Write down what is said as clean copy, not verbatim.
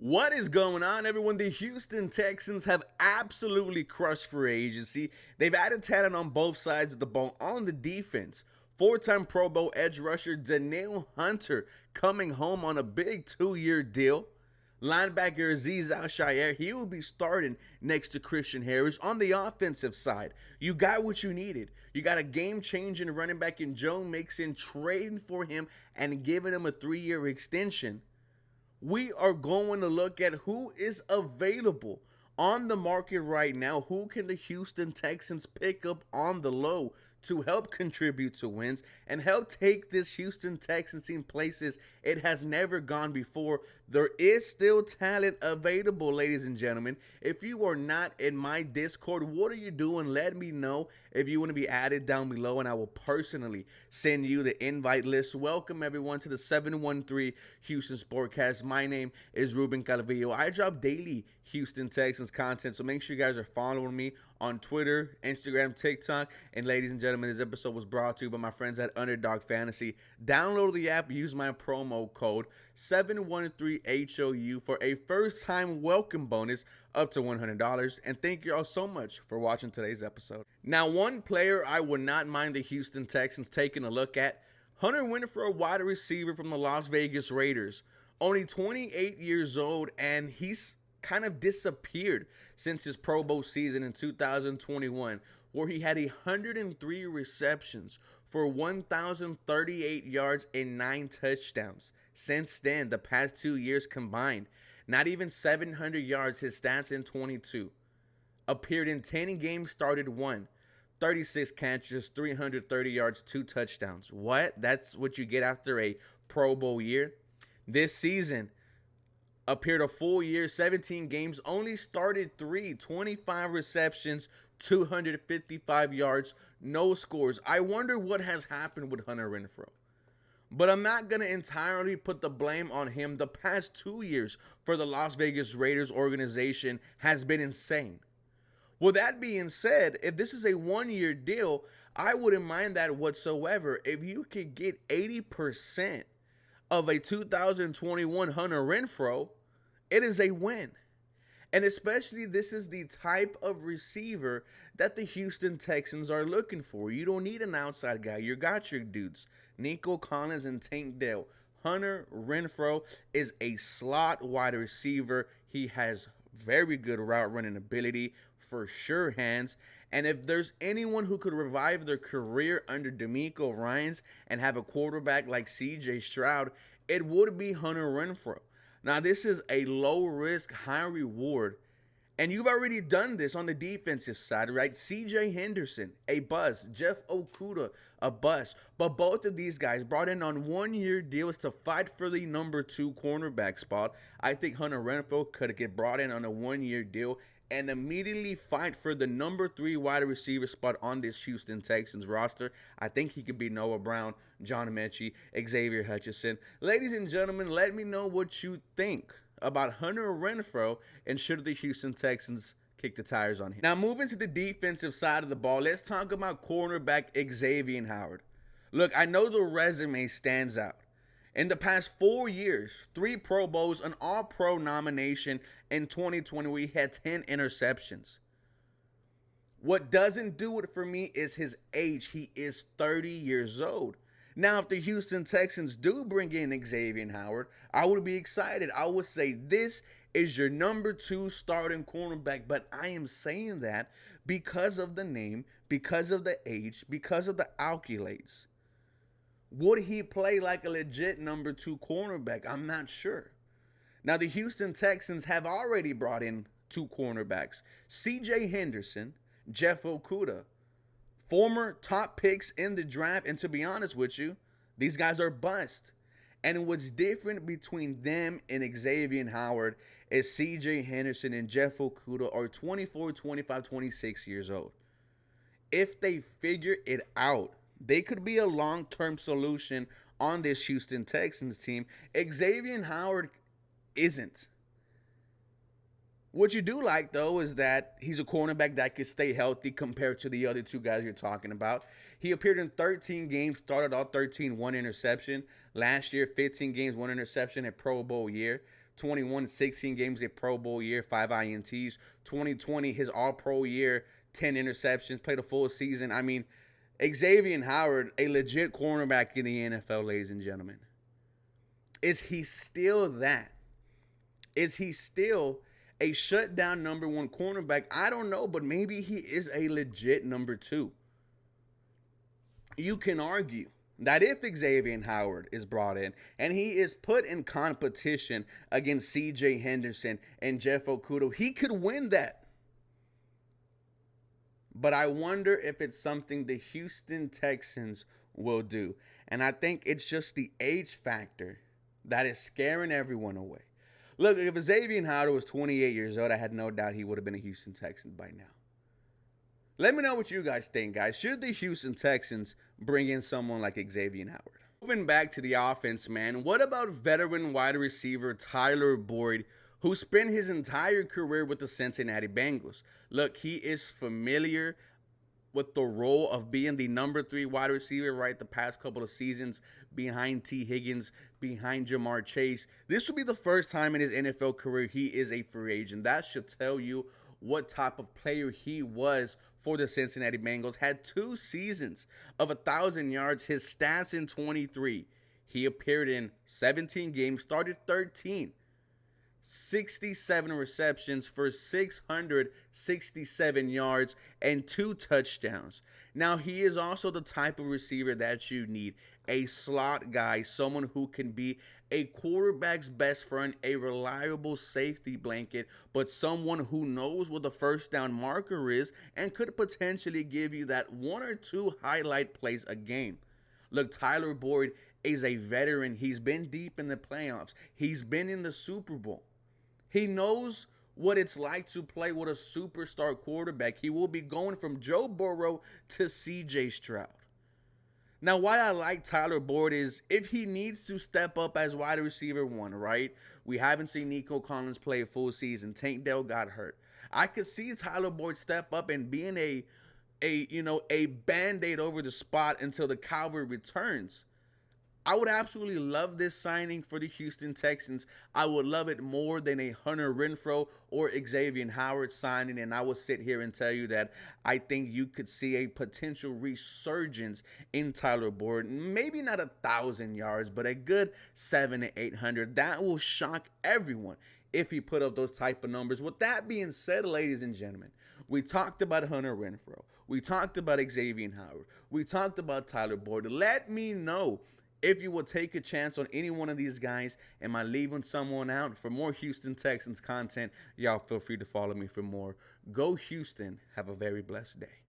What is going on, everyone? The Houston Texans have absolutely crushed free agency. They've added talent on both sides of the ball on the defense. Four-time Pro Bowl edge rusher Danielle Hunter coming home on a big 2-year deal. Linebacker Azeez Al-Shaair, he will be starting next to Christian Harris on the offensive side. You got what you needed. You got a game-changing running back in Joe Mixon, trading for him and giving him a 3-year extension. We are going to look at who is available on the market right now. Who can the Houston Texans pick up on the low to help contribute to wins and help take this Houston Texans team places it has never gone before? There is still talent available, ladies and gentlemen. If you are not in my Discord, what are you doing? Let me know if you want to be added down below, and I will personally send you the invite list. Welcome, everyone, to the 713 Houston Sportcast. My name is Ruben Calvillo. I drop daily Houston Texans content, so make sure you guys are following me on Twitter, Instagram, TikTok. And ladies and gentlemen, this episode was brought to you by my friends at Underdog Fantasy. Download the app, use my promo code 713HOU for a first-time welcome bonus up to $100. And thank you all so much for watching today's episode. Now, one player I would not mind the Houston Texans taking a look at, Hunter Renfro, wide receiver from the Las Vegas Raiders. Only 28 years old, and he's kind of disappeared since his Pro Bowl season in 2021, where he had 103 receptions for 1,038 yards and 9 touchdowns. Since then, the past 2 years combined, not even 700 yards. His stats in 22. Appeared in 10 games, started 1. 36 catches, 330 yards, 2 touchdowns. What? That's what you get after a Pro Bowl year? This season, appeared a full year, 17 games, only started 3, 25 receptions, 255 yards, no scores. I wonder what has happened with Hunter Renfro. But I'm not going to entirely put the blame on him. The past 2 years for the Las Vegas Raiders organization has been insane. With that being said, if this is a 1-year deal, I wouldn't mind that whatsoever. If you could get 80% of a 2021 Hunter Renfro, it is a win. And especially this is the type of receiver that the Houston Texans are looking for. You don't need an outside guy. You got your dudes, Nico Collins and Tank Dell. Hunter Renfro is a slot wide receiver. He has very good route running ability, for sure hands. And if there's anyone who could revive their career under DeMeco Ryans and have a quarterback like CJ Stroud, it would be Hunter Renfro. Now, this is a low-risk, high-reward, and you've already done this on the defensive side, right? C.J. Henderson, a bust. Jeff Okudah, a bust. But both of these guys brought in on 1-year deals to fight for the number 2 cornerback spot. I think Hunter Renfro could get brought in on a 1-year deal and immediately fight for the number 3 wide receiver spot on this Houston Texans roster. I think he could be Noah Brown, John Mechie, Xavier Hutchinson. Ladies and gentlemen, let me know what you think about Hunter Renfro, and should the Houston Texans kick the tires on him. Now, moving to the defensive side of the ball, let's talk about cornerback Xaven Howard. Look, I know the resume stands out. In the past 4 years, 3 Pro Bowls, an All-Pro nomination. In 2020, we had 10 interceptions. What doesn't do it for me is his age. He is 30 years old. Now, if the Houston Texans do bring in Xaven Howard, I would be excited. I would say this is your number 2 starting cornerback, but I am saying that because of the name, because of the age, because of the accolades. Would he play like a legit number 2 cornerback? I'm not sure. Now, the Houston Texans have already brought in 2 cornerbacks, C.J. Henderson, Jeff Okudah, former top picks in the draft, and to be honest with you, these guys are bust. And what's different between them and Xaven Howard is C.J. Henderson and Jeff Okudah are 24, 25, 26 years old. If they figure it out, they could be a long-term solution on this Houston Texans team. Xaven Howard isn't. What you do like, though, is that he's a cornerback that can stay healthy compared to the other 2 guys you're talking about. He appeared in 13 games, started all 13, 1 interception. Last year, 15 games, 1 interception, a Pro Bowl year. 21, 16 games, a Pro Bowl year, 5 INTs. 2020, his All-Pro year, 10 interceptions, played a full season. I mean, Xaven Howard, a legit cornerback in the NFL, ladies and gentlemen. Is he still that? Is he still a shutdown number one cornerback? I don't know, but maybe he is a legit number two. You can argue that if Xaven Howard is brought in and he is put in competition against CJ Henderson and Jeff Okudah, he could win that. But I wonder if it's something the Houston Texans will do. And I think it's just the age factor that is scaring everyone away. Look, if Xaven Howard was 28 years old, I had no doubt he would have been a Houston Texan by now. Let me know what you guys think, guys. Should the Houston Texans bring in someone like Xaven Howard? Moving back to the offense, man, what about veteran wide receiver Tyler Boyd, who spent his entire career with the Cincinnati Bengals? Look, he is familiar with the role of being the number 3 wide receiver, right? The past couple of seasons behind T. Higgins, behind Jamar Chase. This will be the first time in his NFL career he is a free agent. That should tell you what type of player he was for the Cincinnati Bengals. Had 2 seasons of 1,000 yards. His stats in 23. He appeared in 17 games, started 13. 67 receptions for 667 yards and 2 touchdowns. Now, he is also the type of receiver that you need. A slot guy, someone who can be a quarterback's best friend, a reliable safety blanket, but someone who knows what the first down marker is and could potentially give you that 1 or 2 highlight plays a game. Look, Tyler Boyd is a veteran. He's been deep in the playoffs. He's been in the Super Bowl. He knows what it's like to play with a superstar quarterback. He will be going from Joe Burrow to CJ Stroud. Now, why I like Tyler Boyd is if he needs to step up as wide receiver 1, right? We haven't seen Nico Collins play a full season. Tank Dell got hurt. I could see Tyler Boyd step up and being a Band-Aid over the spot until the cavalry returns. I would absolutely love this signing for the Houston Texans. I would love it more than a Hunter Renfro or Xaven Howard signing. And I will sit here and tell you that I think you could see a potential resurgence in Tyler Boyd. Maybe not 1,000 yards, but a good 700 to 800. That will shock everyone if he put up those type of numbers. With that being said, ladies and gentlemen, we talked about Hunter Renfro. We talked about Xaven Howard. We talked about Tyler Boyd. Let me know if you will take a chance on any one of these guys. Am I leaving someone out? For more Houston Texans content, y'all feel free to follow me for more. Go Houston. Have a very blessed day.